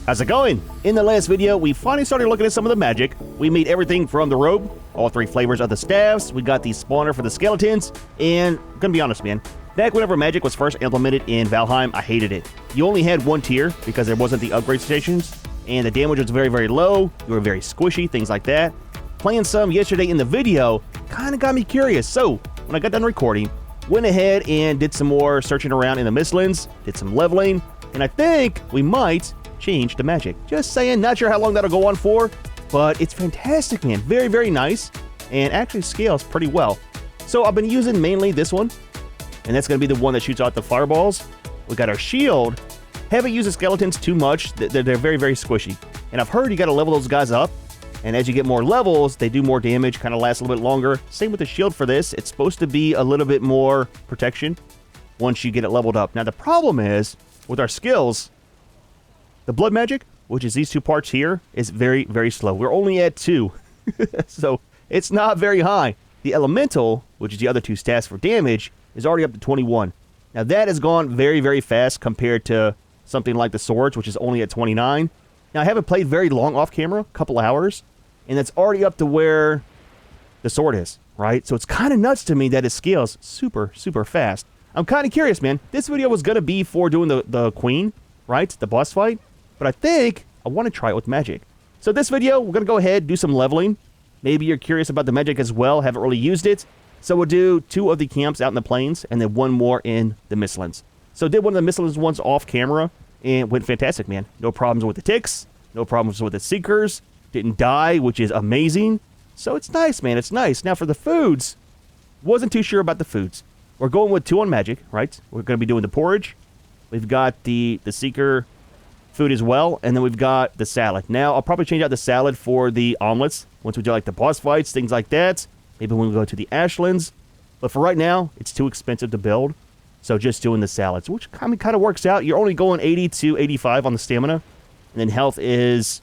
How's it going? In the last video, we finally started looking at some of the magic. We made everything from the robe, all 3 flavors of the staffs, we got the spawner for the skeletons, and I'm gonna be honest, man. Back whenever magic was first implemented in Valheim, I hated it. You only had 1 tier because there wasn't the upgrade stations, and the damage was very, very low, you were very squishy, things like that. Playing some yesterday in the video kinda got me curious, so when I got done recording, went ahead and did some more searching around in the Mistlands, did some leveling, and I think we might change the magic. Just saying, not sure how long that'll go on for, but it's fantastic, man. Very, very nice, and actually scales pretty well. So I've been using mainly this one, and that's going to be the one that shoots out the fireballs. We got our shield. Haven't used the skeletons too much. They're very, very squishy. And I've heard you got to level those guys up, and as you get more levels, they do more damage, kind of last a little bit longer. Same with the shield for this. It's supposed to be a little bit more protection once you get it leveled up. Now, the problem is, with our skills, the blood magic, which is these 2 parts here, is very, very slow. We're only at 2, so it's not very high. The elemental, which is the other 2 stats for damage, is already up to 21. Now that has gone very, very fast compared to something like the swords, which is only at 29. Now I haven't played very long off camera, a couple hours, and it's already up to where the sword is, right? So it's kind of nuts to me that it scales super, super fast. I'm kind of curious, man. This video was going to be for doing the queen, right? The boss fight. But I think I want to try it with magic. So this video, we're going to go ahead, do some leveling. Maybe you're curious about the magic as well, haven't really used it. So we'll do 2 of the camps out in the plains, and then 1 more in the Mistlands. So did one of the Mistlands ones off camera, and went fantastic, man. No problems with the ticks, no problems with the seekers, didn't die, which is amazing. So it's nice, man, it's nice. Now for the foods, wasn't too sure about the foods. We're going with 2 on magic, right? We're going to be doing the porridge. We've got the seeker food as well, and then we've got the salad. Now, I'll probably change out the salad for the omelets once we do like the boss fights, things like that. Maybe when we go to the Ashlands. But for right now, it's too expensive to build, so just doing the salads, which kind of works out. You're only going 80 to 85 on the stamina, and then health is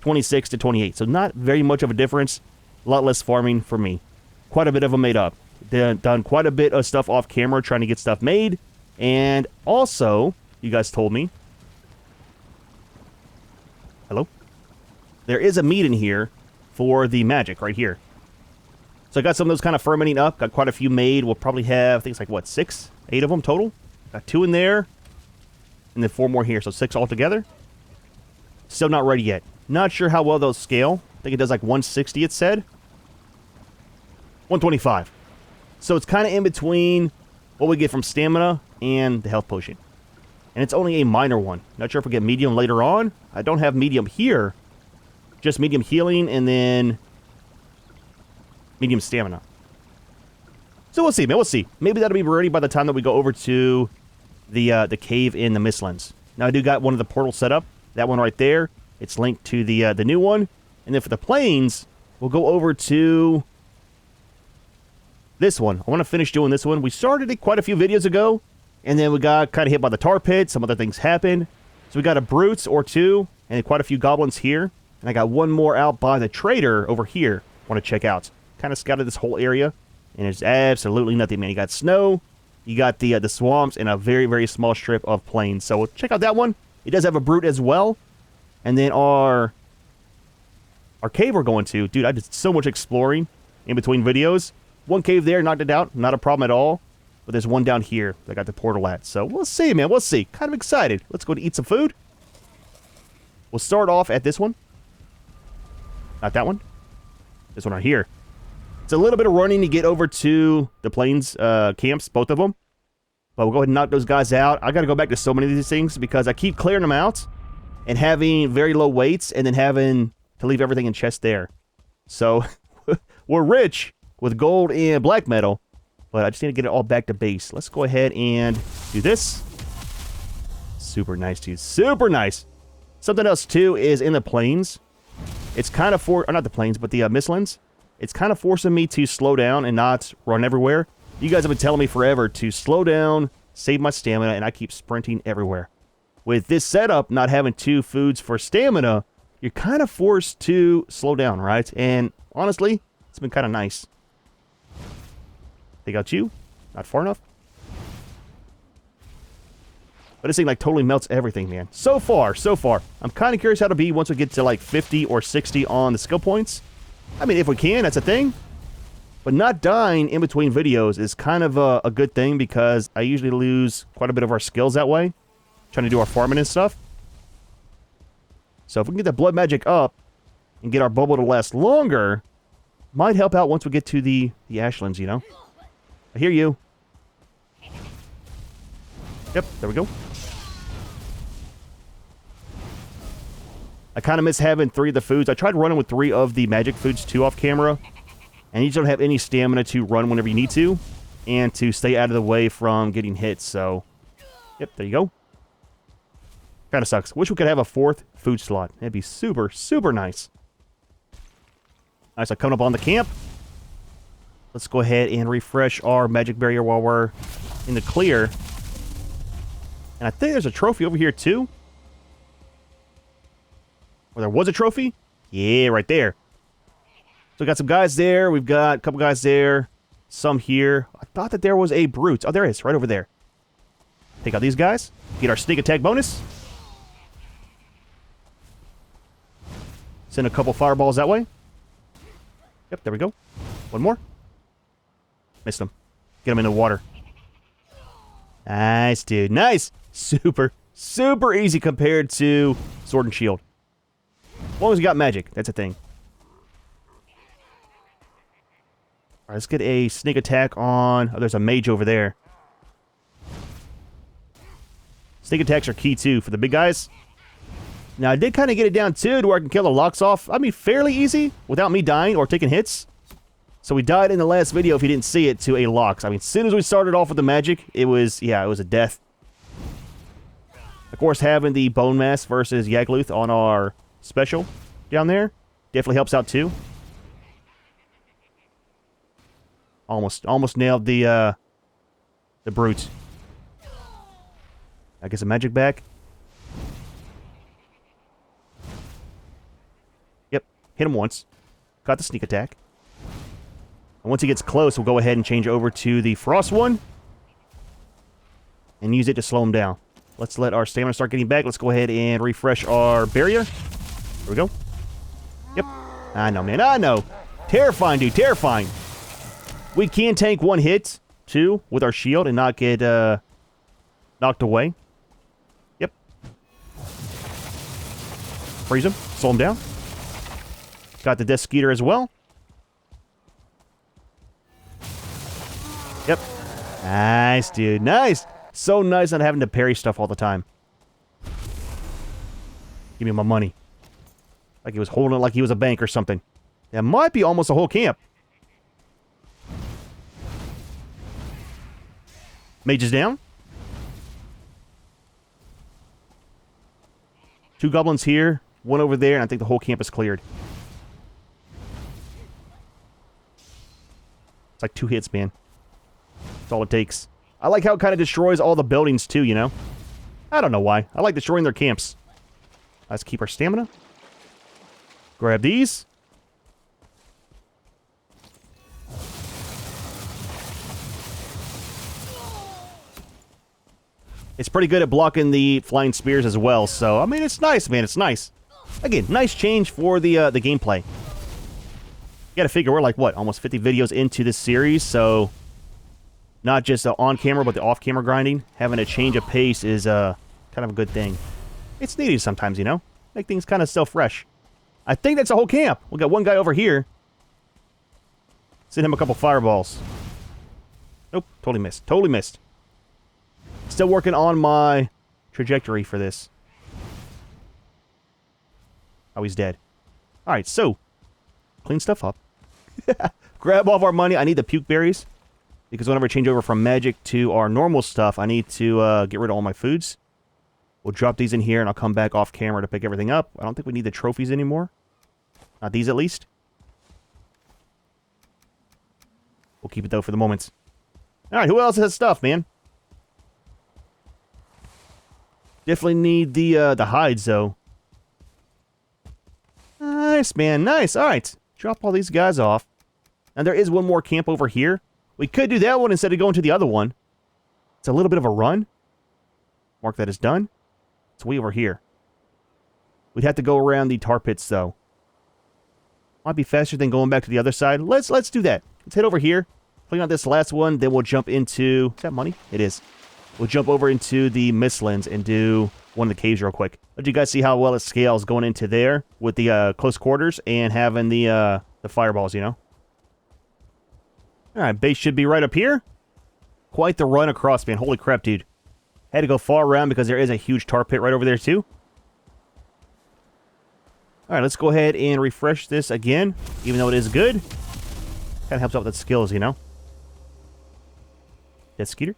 26 to 28, so not very much of a difference. A lot less farming for me. Quite a bit of them made up. Done quite a bit of stuff off camera trying to get stuff made, and also, you guys told me, hello? There is a meat in here for the magic right here. So I got some of those kind of fermenting up. Got quite a few made. We'll probably have, I think it's like, what, 6? 8 of them total? Got 2 in there. And then 4 more here. So 6 altogether. Still not ready yet. Not sure how well they'll scale. I think it does like 160, it said. 125. So it's kind of in between what we get from stamina and the health potion. And it's only a minor one. Not sure if we get medium later on. I don't have medium here. Just medium healing and then medium stamina. So we'll see, man. We'll see. Maybe that'll be ready by the time that we go over to the cave in the Mistlands. Now I do got one of the portals set up. That one right there. It's linked to the new one. And then for the plains, we'll go over to this one. I want to finish doing this one. We started it quite a few videos ago. And then we got kind of hit by the tar pit. Some other things happened. So we got a brutes or 2 and quite a few goblins here. And I got 1 more out by the trader over here. Want to check out. Kind of scouted this whole area. And there's absolutely nothing, man. You got snow. You got the swamps and a very, very small strip of plains. So we'll check out that one. It does have a brute as well. And then our cave we're going to. Dude, I did so much exploring in between videos. 1 cave there, knocked it out. Not a problem at all. But there's 1 down here that I got the portal at. So we'll see, man. We'll see. Kind of excited. Let's go to eat some food. We'll start off at this one. Not that one. This one right here. It's a little bit of running to get over to the plains camps, both of them. But we'll go ahead and knock those guys out. I got to go back to so many of these things because I keep clearing them out and having very low weights and then having to leave everything in chest there. So we're rich with gold and black metal. But I just need to get it all back to base. Let's go ahead and do this. Super nice, dude. Super nice. Something else, too, is in the plains. It's kind of or not the plains, but the Mistlands. It's kind of forcing me to slow down and not run everywhere. You guys have been telling me forever to slow down, save my stamina, and I keep sprinting everywhere. With this setup, not having 2 foods for stamina, you're kind of forced to slow down, right? And honestly, it's been kind of nice. They got you. Not far enough. But this thing, like, totally melts everything, man. So far, so far. I'm kind of curious how it'll be once we get to, like, 50 or 60 on the skill points. I mean, if we can, that's a thing. But not dying in between videos is kind of a good thing because I usually lose quite a bit of our skills that way. Trying to do our farming and stuff. So if we can get the blood magic up and get our bubble to last longer, might help out once we get to the ashlands, you know? I hear you. Yep, there we go. I kind of miss having 3 of the foods. I tried running with 3 of the magic foods too off camera. And you don't have any stamina to run whenever you need to. And to stay out of the way from getting hit. So, yep, there you go. Kind of sucks. Wish we could have a 4th food slot. That'd be super, super nice. Alright, so coming up on the camp. Let's go ahead and refresh our magic barrier while we're in the clear. And I think there's a trophy over here too. Or there was a trophy? Yeah, right there. So we got some guys there. We've got a couple guys there. Some here. I thought that there was a brute. Oh, there is. Right over there. Take out these guys. Get our sneak attack bonus. Send a couple fireballs that way. Yep, there we go. One more. Missed him. Get him in the water. Nice, dude. Nice. Super, super easy compared to Sword and Shield. As long as you got magic, that's a thing. Alright, let's get a sneak attack on... Oh, there's a mage over there. Sneak attacks are key, too, for the big guys. Now, I did kind of get it down, too, to where I can kill the locks off. I mean, fairly easy, without me dying or taking hits. So we died in the last video, if you didn't see it, to a locks. I mean, as soon as we started off with the magic, it was, yeah, it was a death. Of course, having the bone mass versus Yagluth on our special down there definitely helps out, too. Almost nailed the brute. I guess a magic back. Yep, hit him once. Got the sneak attack. And once he gets close, we'll go ahead and change over to the frost one. And use it to slow him down. Let's let our stamina start getting back. Let's go ahead and refresh our barrier. There we go. Yep. I know, man. I know. Terrifying, dude. Terrifying. We can tank one hit, too, with our shield and not get knocked away. Yep. Freeze him. Slow him down. Got the Death Skeeter as well. Yep. Nice, dude. Nice. So nice not having to parry stuff all the time. Give me my money. Like he was holding it like he was a bank or something. That might be almost a whole camp. Mage is down. 2 goblins here. 1 over there. And I think the whole camp is cleared. It's like 2 hits, man. That's all it takes. I like how it kind of destroys all the buildings, too, you know? I don't know why. I like destroying their camps. Let's keep our stamina. Grab these. It's pretty good at blocking the flying spears as well, so, I mean, it's nice, man. It's nice. Again, nice change for the gameplay. You gotta figure we're like, what, almost 50 videos into this series, so... Not just the on-camera, but the off-camera grinding. Having a change of pace is kind of a good thing. It's needed sometimes, you know? Make things kind of still fresh. I think that's a whole camp. We got one guy over here. Send him a couple fireballs. Nope, totally missed. Totally missed. Still working on my trajectory for this. Oh, he's dead. Alright, so. Clean stuff up. Grab all of our money. I need the puke berries. Because whenever I change over from magic to our normal stuff, I need to get rid of all my foods. We'll drop these in here, and I'll come back off camera to pick everything up. I don't think we need the trophies anymore. Not these, at least. We'll keep it, though, for the moment. Alright, who else has stuff, man? Definitely need the hides, though. Nice, man. Nice. Alright. Drop all these guys off. And there is one more camp over here. We could do that one instead of going to the other one. It's a little bit of a run. Mark that as done. It's way over here. We'd have to go around the tar pits, though. Might be faster than going back to the other side. Let's do that. Let's head over here. Clean out this last one, then we'll jump into... Is that money? It is. We'll jump over into the Mistlands and do one of the caves real quick. Let you guys see how well it scales going into there with the close quarters and having the fireballs, you know? Alright, base should be right up here. Quite the run across, man. Holy crap, dude. Had to go far around because there is a huge tar pit right over there, too. Alright, let's go ahead and refresh this again, even though it is good. Kind of helps out with the skills, you know? Dead Skeeter.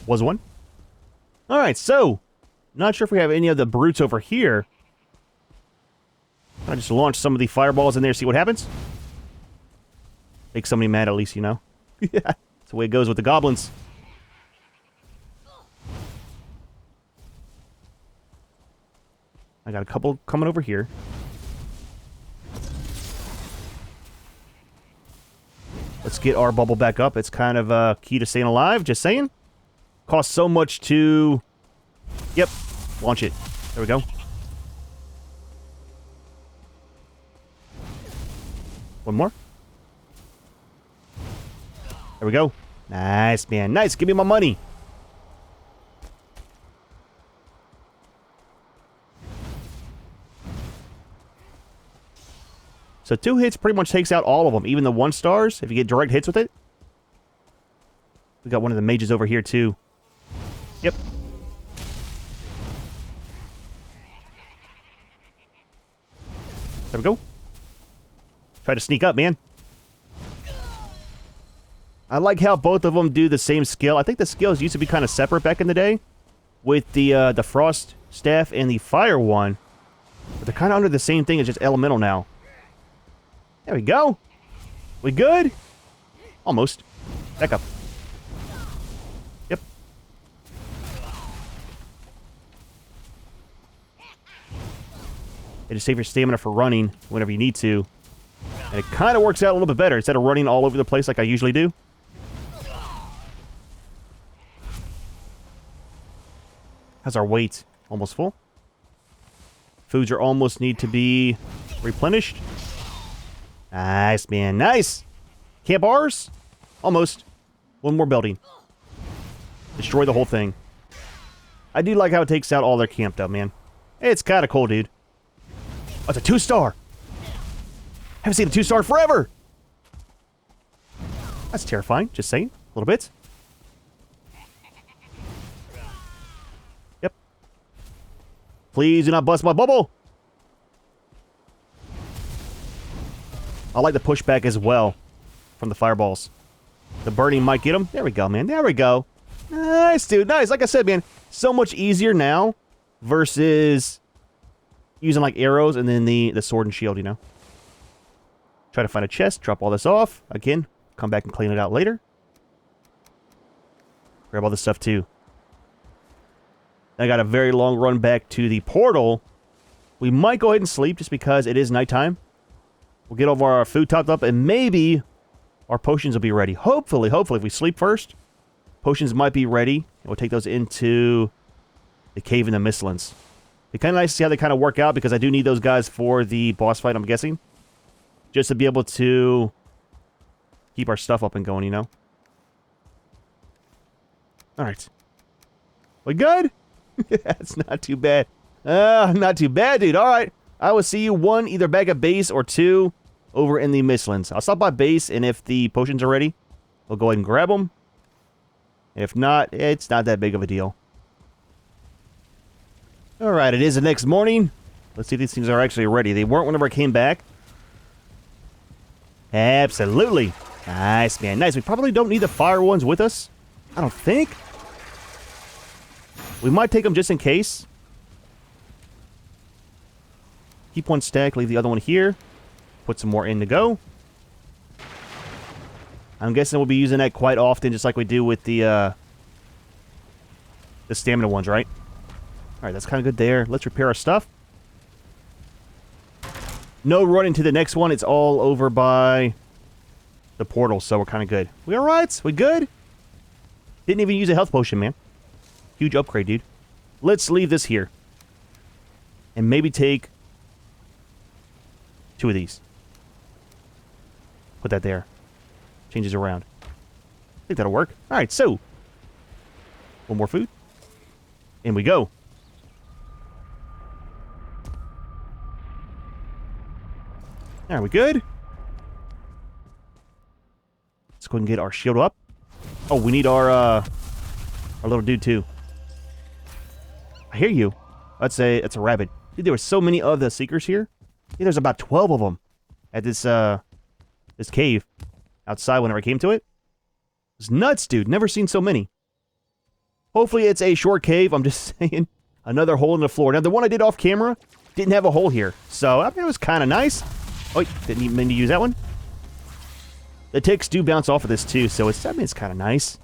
Was one. Alright, so, not sure if we have any of the brutes over here. I'll just launch some of the fireballs in there, see what happens. Make somebody mad at least, you know? Yeah, that's the way it goes with the goblins. I got a couple coming over here. Let's get our bubble back up. It's kind of key to staying alive, just saying. Costs so much to... Yep, launch it. There we go. One more. There we go. Nice, man. Nice. Give me my money. So 2 hits pretty much takes out all of them, even the 1 stars, if you get direct hits with it. We got one of the mages over here, too. Yep. There we go. Try to sneak up, man. I like how both of them do the same skill. I think the skills used to be kind of separate back in the day with the frost staff and the fire one. But they're kind of under the same thing. It's just elemental now. There we go. We good? Almost. Back up. Yep. It just save your stamina for running whenever you need to. And it kind of works out a little bit better instead of running all over the place like I usually do. How's our weight? Almost full. Foods are almost need to be replenished. Nice, man. Nice. Camp ours? Almost. One more building. Destroy the whole thing. I do like how it takes out all their camp, though, man. It's kind of cool, dude. Oh, it's a 2-star. Haven't seen a 2-star in forever. That's terrifying. Just saying. A little bit. Yep. Please do not bust my bubble. I like the pushback as well from the fireballs. The burning might get him. There we go, man. There we go. Nice, dude. Nice. Like I said, man, so much easier now versus using like arrows and then the sword and shield, you know. Try to find a chest. Drop all this off. Again, come back and clean it out later. Grab all this stuff too. I got a very long run back to the portal. We might go ahead and sleep just because it is nighttime. We'll get over our food topped up, and maybe our potions will be ready. Hopefully, if we sleep first, potions might be ready. And we'll take those into the cave in the Mistlands. It's kind of nice to see how they kind of work out, because I do need those guys for the boss fight, I'm guessing. Just to be able to keep our stuff up and going, you know? Alright. We good? That's not too bad. Not too bad, dude. Alright. I will see you, 1, either back at base, or 2, over in the Mistlands. I'll stop by base, and if the potions are ready, we'll go ahead and grab them. If not, it's not that big of a deal. Alright, it is the next morning. Let's see if these things are actually ready. They weren't whenever I came back. Absolutely. Nice, man. Nice. We probably don't need the fire ones with us. I don't think. We might take them just in case. Keep one stack, leave the other one here. Put some more in to go. I'm guessing we'll be using that quite often, just like we do with the stamina ones, right? Alright, that's kind of good there. Let's repair our stuff. No running to the next one. It's all over by the portal, so we're kind of good. We alright? We good? Didn't even use a health potion, man. Huge upgrade, dude. Let's leave this here. And maybe take 2 of these. Put that there. Changes around. I think that'll work. Alright, so. 1 more food. In we go. Are we good? Let's go ahead and get our shield up. Oh, we need our little dude too. I hear you. It's a rabbit. Dude, there were so many of the seekers here. Yeah, there's about 12 of them at this this cave outside whenever I came to it. It's nuts, dude. Never seen so many. Hopefully it's a short cave. I'm just saying. Another hole in the floor. Now, the one I did off camera didn't have a hole here. So, I mean, it was kind of nice. Oh, didn't even mean to use that one. The ticks do bounce off of this too, so I mean, it's kind of nice.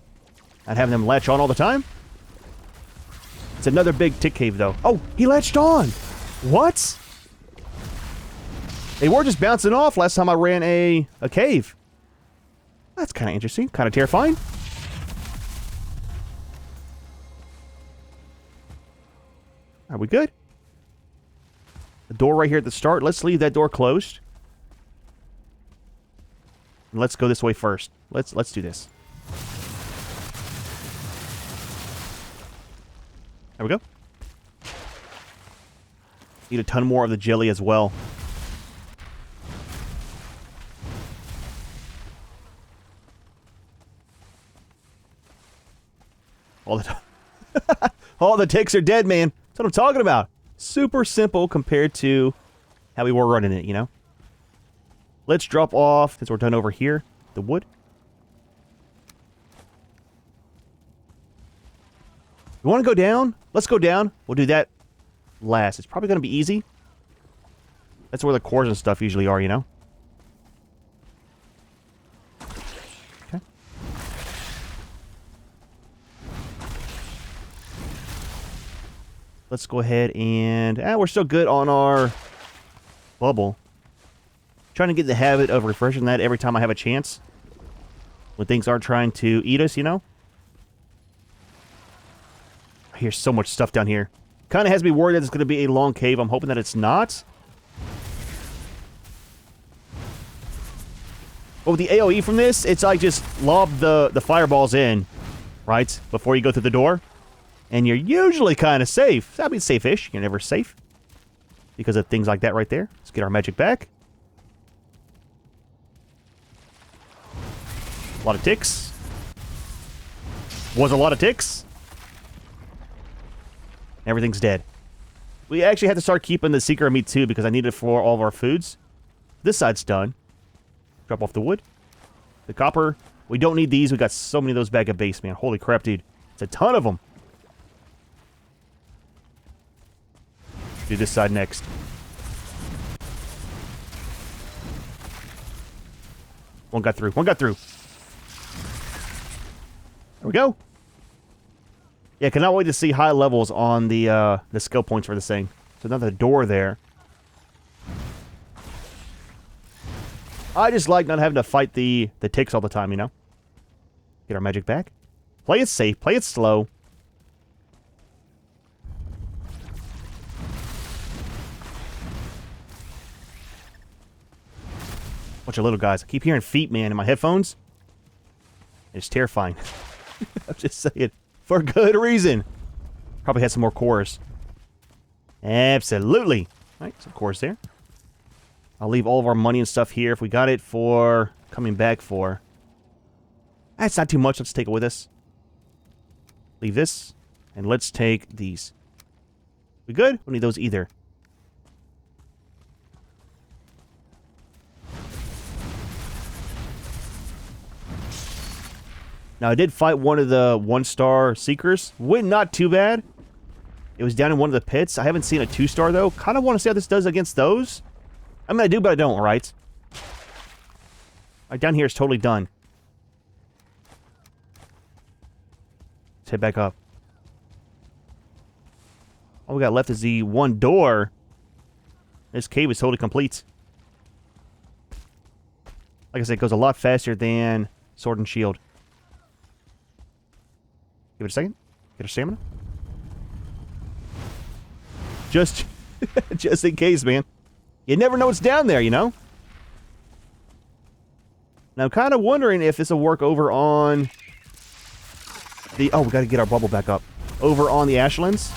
Not having them latch on all the time. It's another big tick cave, though. Oh, he latched on! What? They were just bouncing off last time I ran a cave. That's kind of interesting. Kind of terrifying. Are we good? The door right here at the start. Let's leave that door closed. And let's go this way first. Let's do this. There we go. Need a ton more of the jelly as well. All the ticks are dead, man. That's what I'm talking about. Super simple compared to how we were running it, you know? Let's drop off, since we're done over here, the wood. You want to go down? Let's go down. We'll do that last. It's probably going to be easy. That's where the cores and stuff usually are, you know? Okay. Let's go ahead and... we're still good on our bubble. Trying to get the habit of refreshing that every time I have a chance. When things aren't trying to eat us, you know? I hear so much stuff down here. Kind of has me worried that it's going to be a long cave. I'm hoping that it's not. But with the AoE from this, it's like just lob the fireballs in, right? Before you go through the door. And you're usually kind of safe. I mean, safe-ish. You're never safe. Because of things like that right there. Let's get our magic back. A lot of ticks. Was a lot of ticks. Everything's dead. We actually had to start keeping the seeker meat too because I need it for all of our foods. This side's done. Drop off the wood. The copper. We don't need these. We got so many of those bag of base, man. Holy crap, dude. It's a ton of them. Do this side next. One got through. One got through. There we go. Yeah, cannot wait to see high levels on the skill points for this thing. So another door there. I just like not having to fight the ticks all the time, you know? Get our magic back. Play it safe. Play it slow. Bunch of little guys. I keep hearing feet, man, in my headphones. It's terrifying. I'm just saying. For good reason. Probably had some more cores. Absolutely. All right, some cores there. I'll leave all of our money and stuff here if we got it for coming back for. That's not too much. Let's take it with us. Leave this. And let's take these. We good? Don't need those either. Now, I did fight one of the 1-star seekers. Went not too bad. It was down in one of the pits. I haven't seen a 2-star, though. Kind of want to see how this does against those. I mean, I do, but I don't, right? Right, down here is totally done. Let's head back up. All we got left is the one door. This cave is totally complete. Like I said, it goes a lot faster than Sword and Shield. Give it a second. Get our stamina. Just, just in case, man. You never know what's down there, you know? Now, I'm kind of wondering if this will work over on the... Oh, we got to get our bubble back up. Over on the Ashlands.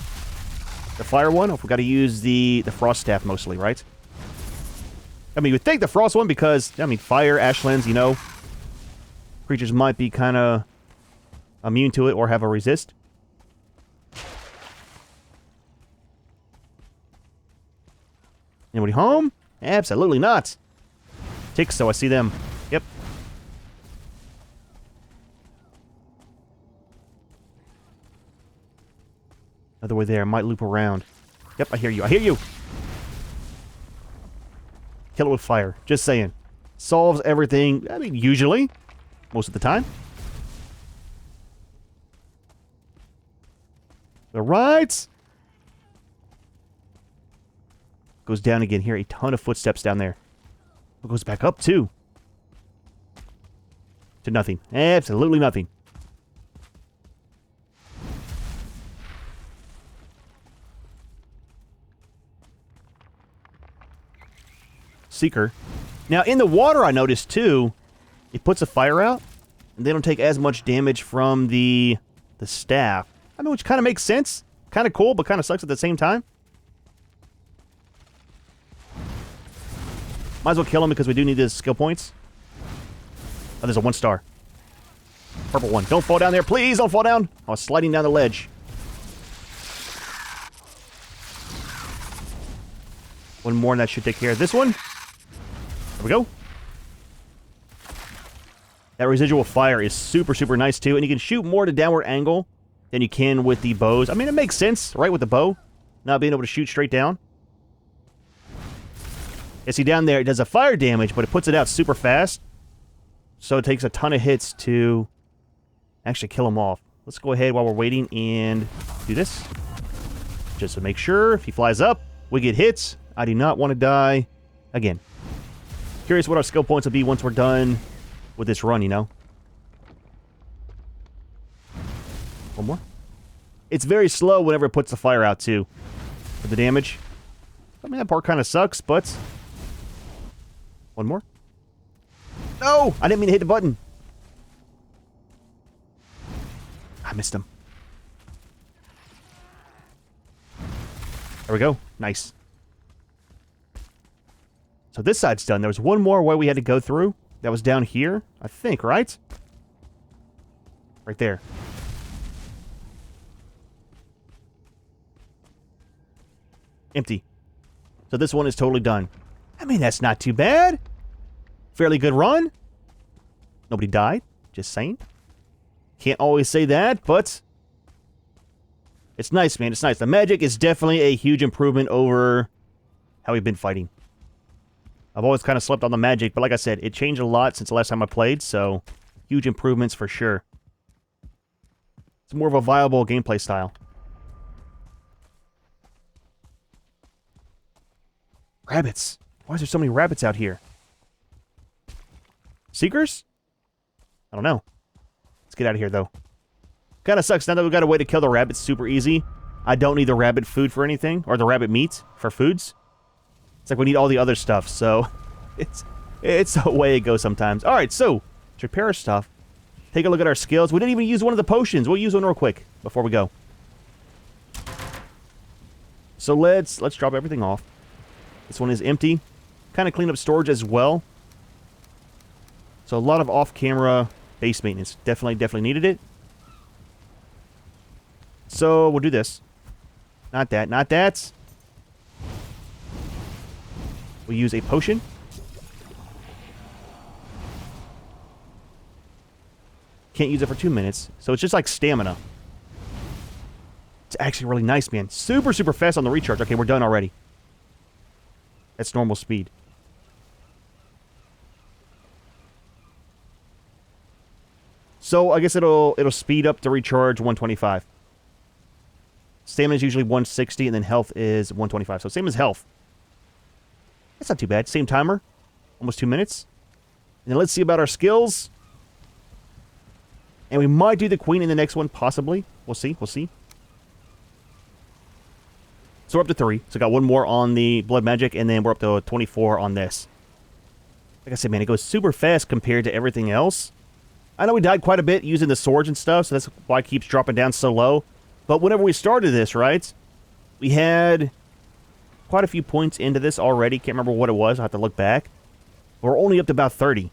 The fire one. Oh, we got to use the frost staff mostly, right? I mean, you would think the frost one because, I mean, fire, Ashlands, you know. Creatures might be kind of immune to it or have a resist. Anybody home? Absolutely not. Ticks, so I see them. Yep. Another way there. Might loop around. Yep, I hear you. I hear you. Kill it with fire. Just saying. Solves everything. I mean, usually. Most of the time. The right. Goes down again here. A ton of footsteps down there. It goes back up, too. To nothing. Absolutely nothing. Seeker. Now, in the water, I noticed, too, it puts a fire out, and they don't take as much damage from the staff. I mean, which kind of makes sense. Kind of cool, but kind of sucks at the same time. Might as well kill him because we do need his skill points. Oh, there's a 1-star. Purple one. Don't fall down there. Please don't fall down. I was sliding down the ledge. One more and that should take care of this one. There we go. That residual fire is super, super nice too. And you can shoot more at a downward angle than you can with the bows. I mean, it makes sense, right, with the bow. Not being able to shoot straight down. You see down there, it does a fire damage, but it puts it out super fast. So it takes a ton of hits to actually kill him off. Let's go ahead while we're waiting and do this. Just to make sure, if he flies up, we get hits. I do not want to die again. Curious what our skill points will be once we're done with this run, you know? One more. It's very slow whenever it puts the fire out, too. For the damage. I mean, that part kind of sucks, but... One more. No! I didn't mean to hit the button. I missed him. There we go. Nice. So this side's done. There was one more way we had to go through. That was down here, I think, right? Right there. Empty. So this one is totally done. I mean, that's not too bad. Fairly good run. Nobody died. Just saying. Can't always say that, but... It's nice, man. It's nice. The magic is definitely a huge improvement over how we've been fighting. I've always kind of slept on the magic, but like I said, it changed a lot since the last time I played, so huge improvements for sure. It's more of a viable gameplay style. Rabbits. Why is there so many rabbits out here? Seekers? I don't know. Let's get out of here, though. Kind of sucks now that we've got a way to kill the rabbits super easy. I don't need the rabbit food for anything, or the rabbit meat for foods. It's like we need all the other stuff, so it's the way it goes sometimes. All right, so let's repair our stuff. Take a look at our skills. We didn't even use one of the potions. We'll use one real quick before we go. So let's drop everything off. This one is empty. Kind of clean up storage as well. So a lot of off-camera base maintenance. Definitely needed it. So we'll do this. Not that. Not that. We'll use a potion. Can't use it for 2 minutes. So it's just like stamina. It's actually really nice, man. Super, super fast on the recharge. Okay, we're done already. That's normal speed. So I guess it'll speed up the recharge 125. Stamina is usually 160, and then health is 125. So same as health. That's not too bad. Same timer. Almost 2 minutes. And then let's see about our skills. And we might do the queen in the next one, possibly. We'll see. We'll see. So we're up to 3. So got 1 more on the blood magic, and then we're up to 24 on this. Like I said, man, it goes super fast compared to everything else. I know we died quite a bit using the swords and stuff, so that's why it keeps dropping down so low. But whenever we started this, right, we had quite a few points into this already. Can't remember what it was. I'll have to look back. We're only up to about 30. It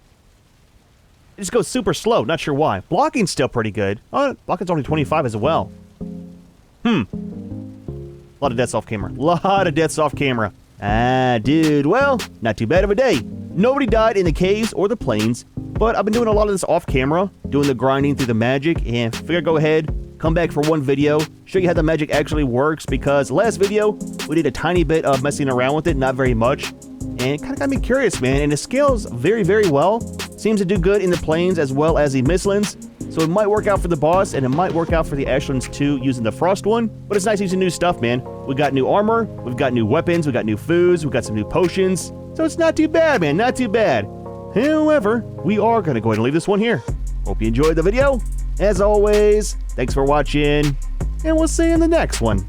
just goes super slow. Not sure why. Blocking's still pretty good. Oh, blocking's only 25 as well. A lot of deaths off camera. Lot of deaths off camera. Ah, dude. Well, not too bad of a day. Nobody died in the caves or the plains, but I've been doing a lot of this off camera, doing the grinding through the magic, and figured I'd go ahead, come back for one video, show you how the magic actually works, because last video, we did a tiny bit of messing around with it, not very much, and it kind of got me curious, man, and it scales very, very well. Seems to do good in the plains as well as the Mistlands, so it might work out for the boss, and it might work out for the Ashlands too, using the Frost one, but it's nice using new stuff, man. We got new armor, we've got new weapons, we got new foods, we got some new potions, so it's not too bad, man, not too bad. However, we are going to go ahead and leave this one here. Hope you enjoyed the video. As always, thanks for watching, and we'll see you in the next one.